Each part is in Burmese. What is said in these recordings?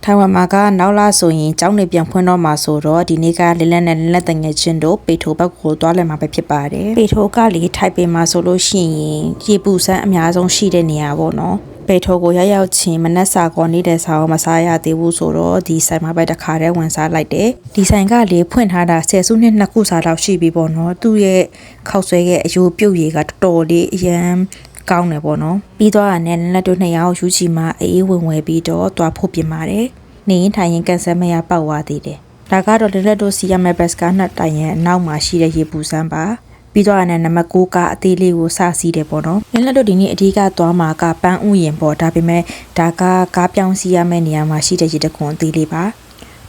ထိုင်ဝမ်မှာကနောက်လာဆိုရင်ကျောင်းနေပြန်ဖွင့်တော့မှာဆိုတော့ဒီနေ့ကလင်းလက်နဲ့လင်းလက်တငယ်ချင်းတို့ပေထိုးဘက်ကိုသွားလည်မှာပဲဖြစ်ပါတယ်ပေထိုးကလေထိုက်ပေမှာဆိုလို့ရှိရင်ရေပူစမ်းအများဆုံးရှိတဲ့နေရာပေါ့နော်ပေထိုးကိုရောက်ချင်းမနက်စာကောနေတဲ့စာကိုမစားရသေးဘူးဆိုတော့ဒီဆိုင်မှာပဲတစ်ခါတည်းဝင်စားလိုက်တယ်ဒီဆိုင်ကလေဖွင့်ထားတာ10စုနှစ်2ခုစားတော့ရှိပြီပေါ့နော်သူ့ရဲ့ခောက်ဆွဲရဲ့အယိုးပြုတ်ရည်ကတော်တော်လေးအရန်ကောင်းတယ်ပေါ့နော်ပြီးတော့လည်းလက်တို့2ယောက်ယူချီမှာအေးဝင်ဝဲပြီးတော့သွားဖို့ပြင်ပါတယ်နေရင်ထိုင်ရင်ကန်ဆယ်မရပေါက်သွားသေးတယ်ဒါကတော့လက်တို့စီရမယ်ဘက်စကနှစ်တိုင်ရဲ့အနောက်မှာရှိတဲ့ရေပူစမ်းပါပြီးတော့နံပါတ်6ကအသေးလေးကိုစစီးတယ်ပေါ့နော်လက်တို့ဒီနေ့အဓိကသွားမှာကပန်းဥယင်ပေါ့ဒါပေမဲ့ဒါကကားပြောင်းစီရမယ့်နေရာမှာရှိတဲ့ရေတခွန်အသေးလေးပါ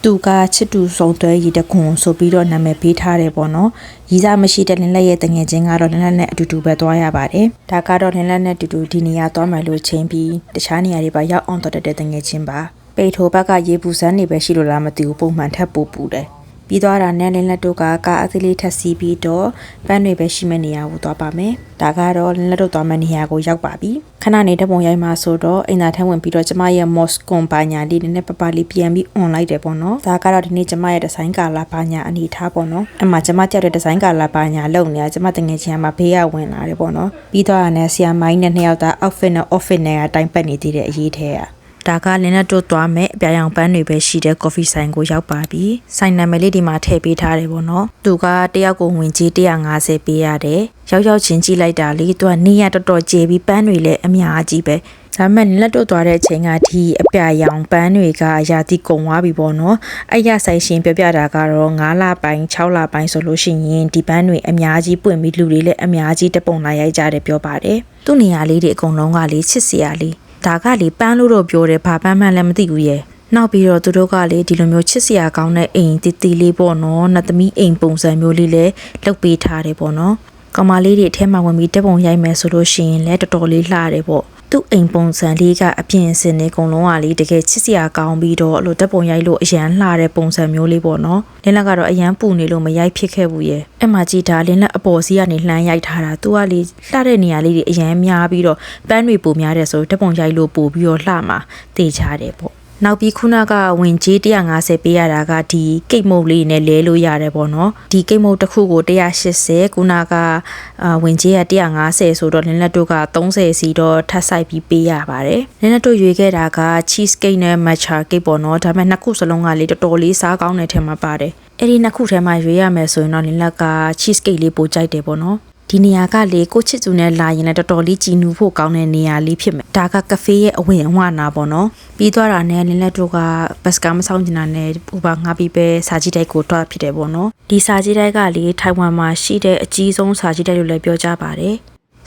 သူကချစ်တူဆုံးသွဲရေတခွန်ဆိုပြီးတော့နာမည်ပေးထားတယ်ပေါ့နော်ရီးစားမရှိတဲ့လင်းလက်ရဲ့တငယ်ချင်းကတော့လင်းလက်နဲ့အတူတူပဲသွားရပါတယ်ဒါကတော့လင်းလက်နဲ့အတူတူဒီနေရာသွားမယ်လို့ချိန်ပြီးတခြားနေရာတွေပါရောက်အောင်တော်တဲ့တငယ်ချင်းပါပေထိုးဘက်ကရေပူစမ်းနေပဲရှိလို့လားမသိဘူးပုံမှန်ထပ်ပူပူတယ်ပြီးသွားတာနဲ့လင်းလက်တို့ကကားအသေးလေးထပ်စီးပြီးတော့ပန်းတွေပဲရှိမဲ့နေရာကိုသွားပါမယ်ဒါကတော့လင်းလက်တို့သွားမဲ့နေရာကိုရောက်ပါပြီခဏနေတဲ့ပုံရိုက်မှာဆိုတော့အိမ်သာထဝင်ပြီးတော့ကျမရဲ့ Moscon ဘာညာလေးနဲ့ပပလေးပြန်ပြီး on လိုက်တယ်ပေါ့နော်ဒါကတော့ဒီနေ့ကျမရဲ့ဒီဇိုင်းကာလာဘာညာအနေထားပေါ့နော်အမှကျမကြောက်တဲ့ဒီဇိုင်းကာလာဘာညာလုံနေတာကျမတငယ်ချင်းကမှဘေးကဝင်လာတယ်ပေါ့နော်ပြီးတော့အနေဆီယာမိုင်းနဲ့2ယောက်သား outfit နဲ့ office နဲ့အတိုင်းပတ်နေသေးတဲ့အရေးထဲဒါကလင်းနဲ့တို့သွားမယ်အပြာရောင်ပန်းတွေပဲရှိတဲ့ coffee ဆိုင်ကိုရောက်ပါပြီဆိုင်နာမည်လေးဒီမှာထည့်ပေးထားတယ်ပေါ့နော်သူကတယောက်ကိုဝင်ကြီး150ပေးရတယ်ရောက်ချင်းကြည့်လိုက်တာလေသူကနေရတော်တော်ကျေပြီးပန်းတွေလည်းအများကြီးပဲဒါပေမဲ့လက်တို့သွားတဲ့အချိန်ကဒီအပြာရောင်ပန်းတွေကရာသီကုန်သွားပြီပေါ့နော်အဲ့ရဆိုင်ရှင်ပြပြတာကတော့9လပိုင်း6လပိုင်းဆိုလို့ရှိရင်ဒီပန်းတွေအများကြီးပွင့်ပြီးလူတွေလည်းအများကြီးတပုံလာရိုက်ကြတယ်ပြောပါတယ်သူ့နေရာလေးတွေအကုန်လုံးကလေချစ်စရာလေးဒါကလေပန်းလို့တော့ပြောတယ်ဘာပန်းမှန်းလည်းမသိဘူးရဲ့နောက်ပြီးတော့သူတို့ကလေဒီလိုမျိုးချစ်စရာကောင်းတဲ့အိမ်တီတီလေးပေါ့နော်နှစ်သမီးအိမ်ပုံစံမျိုးလေးလည်းလုပ်ပေးထားတယ်ပေါ့နော်ကောင်မလေးတွေအထဲမှာဝင်ပြီးတက်ပုံရိုက်မယ်ဆိုလို့ရှိရင်လည်းတော်တော်လေးလှတယ်ပေါ့သူ့အိမ်ပုံစံလေးကအပြင်အစင်လေးအကုန်လုံးကလေတကယ်ချစ်စရာကောင်းပြီးတော့အဲ့လိုတက်ပုံရိုက်လို့အရန်လှတဲ့ပုံစံမျိုးလေးပေါ့နော်လင်းလက်ကတော့အရန်ပူနေလို့မရိုက်ဖြစ်ခဲ့ဘူးရဲ့အဲ့မှာကြည့်တာလင်းလက်အပေါ်စီးကနေလှမ်းရိုက်ထားတာသူကလေလှတဲ့နေရာလေးတွေအရန်များပြီးတော့ပန်းတွေပူများတယ်ဆိုတက်ပုံရိုက်လို့ပူပြီးတော့လှမှာတေချာတယ်ပေါ့နောက်ပြီးခုနကဝင်ကြီး150ပေးရတာကဒီကိတ်မုတ်လေးနဲ့လဲလို့ရတယ်ပေါ့နော်ဒီကိတ်မုတ်တစ်ခုကို180ခုနကဝင်ကြီးက150ဆိုတော့လင်းလက်တို့က30စီတော့ထပ်ဆိုင်ပြီးပေးရပါတယ်လင်းလက်တို့ရွေးခဲ့တာက cheese cake နဲ့ matcha cake ပေါ့နော်ဒါပေမဲ့နှစ်ခုစလုံးကလေတော်တော်လေးစားကောင်းတဲ့ထဲမှာပါတယ်အဲ့ဒီနှစ်ခုထဲမှာရွေးရမယ်ဆိုရင်တော့လင်းလက်က cheese cake လေးပိုကြိုက်တယ်ပေါ့နော်ဒီနေရာကလေကိုချစ်သူနဲ့လာရင်လည်းတော်တော်လေးကြည်နူဖို့ကောင်းတဲ့နေရာလေးဖြစ်မယ်ဒါကကဖေးရဲ့အဝင်အဝနာပေါ့နော်ပြီးသွားတာနဲ့လင်းလက်တို့ကဘတ်စကားမဆောင်ကျင်တာနဲ့ဥပငါပြီးပဲစာကြည့်တိုက်ကိုတွားဖြစ်တယ်ပေါ့နော်ဒီစာကြည့်တိုက်ကလေထိုင်ဝမ်မှာရှိတဲ့အကြီးဆုံးစာကြည့်တိုက်လို့လည်းပြောကြပါတယ်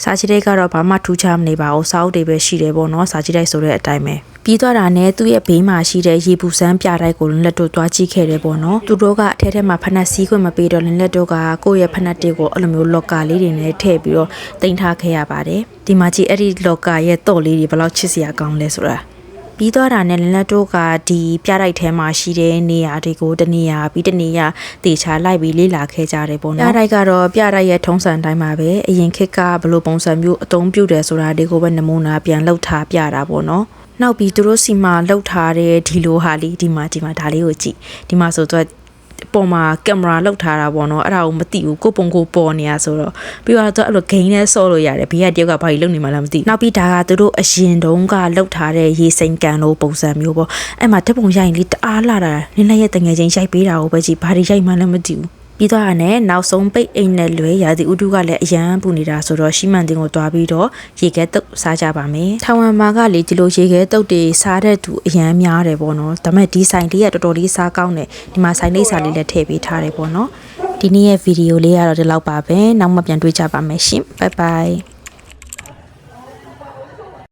စာကြည့်တိုက်ကတော့ဘာမှထူးခြားမနေပါဘူးစာအုပ်တွေပဲရှိတယ်ပေါ့နော်စာကြည့်တိုက်ဆိုတဲ့အတိုင်းပဲပြီးသွားတာနဲ့သူ့ရဲ့ဘေးမှာရှိတဲ့ရေပူစမ်းပြတိုက်ကိုလက်တို့သွားကြည့်ခဲ့တယ်ပေါ့နော်သူတို့ကအထဲထဲမှာဖနက်စီးခွင့်မပေးတော့လက်တို့ကကိုယ့်ရဲ့ဖနက်တွေကိုအဲ့လိုမျိုးလော့ကာလေးတွေနဲ့ထည့်ပြီးတော့တင်ထားခဲ့ရပါတယ်ဒီမှာကြည့်အဲ့ဒီလော့ကာရဲ့တော့လေးတွေဘယ်လောက်ချစ်စရာကောင်းလဲဆိုတာပြီးသွားတာနဲ့လက်တို့ကဒီပြတိုက်ထဲမှာရှိတဲ့နေရာတွေကိုတနေရာပြီးတနေရာတေချာလိုက်ပြီးလေ့လာခဲ့ကြတယ်ပေါ့နော်ပြတိုက်ကတော့ပြတိုက်ရဲ့ထုံးစံတိုင်းမှာပဲအရင်ခေတ်ကဘယ်လိုပုံစံမျိုးအသုံးပြုတယ်ဆိုတာတွေကိုပဲနမူနာပြန်လောက်ထားပြတာပေါ့နော်နောက်ပြီးသူတို့စီမှာလောက်ထားတဲ့ဒီလိုဟာလေးဒီမှာဒါလေးကိုကြည့်ဒီမှာဆိုတော့ပေါ်မှာကင်မရာလောက်ထားတာပေါ့နော်အဲ့ဒါကိုမသိဘူးကိုပုံကိုပေါ်နေရဆိုတော့ပြီးတော့အဲ့လိုဂိမ်းနဲ့ဆော့လို့ရတယ်ဘေးကတယောက်ကဘာကြီးလုံနေမှလည်းမသိနောက်ပြီးဒါကသူတို့အရင်တုန်းကလောက်ထားတဲ့ရေစိမ်ကန်လို့ပုံစံမျိုးပေါ့အဲ့မှာတက်ပုံရိုက်လေးတအားလာတာနင်းလက်ရဲ့တငယ်ချင်းရိုက်ပေးတာကိုပဲကြည့်ဘာတွေရိုက်မှလည်းမသိဘူးပြီးတော့နဲ့နောက်ဆုံးပိတ်အိမ်နဲ့လွဲရာသီဥတုကလည်းအရန်ပူနေတာဆိုတော့ရှိမှန်တင်ကိုတွားပြီးတော့ရေခဲတုပ်စားကြပါမယ်။ထိုင်ဝမ်မှာကလေဒီလိုရေခဲတုပ်တွေစားတဲ့သူအရန်များတယ်ပေါ့နော်။ဒါပေမဲ့ဒီဆိုင်လေးကတော်တော်လေးစားကောင်းတယ်။ဒီမှာဆိုင်လေးစားလေးလည်းထည့်ပေးထားတယ်ပေါ့နော်။ဒီနေ့ရဲ့ဗီဒီယိုလေးကတော့ဒီလောက်ပါပဲ။နောက်မှပြန်တွေ့ကြပါမယ်ရှင်။ Bye bye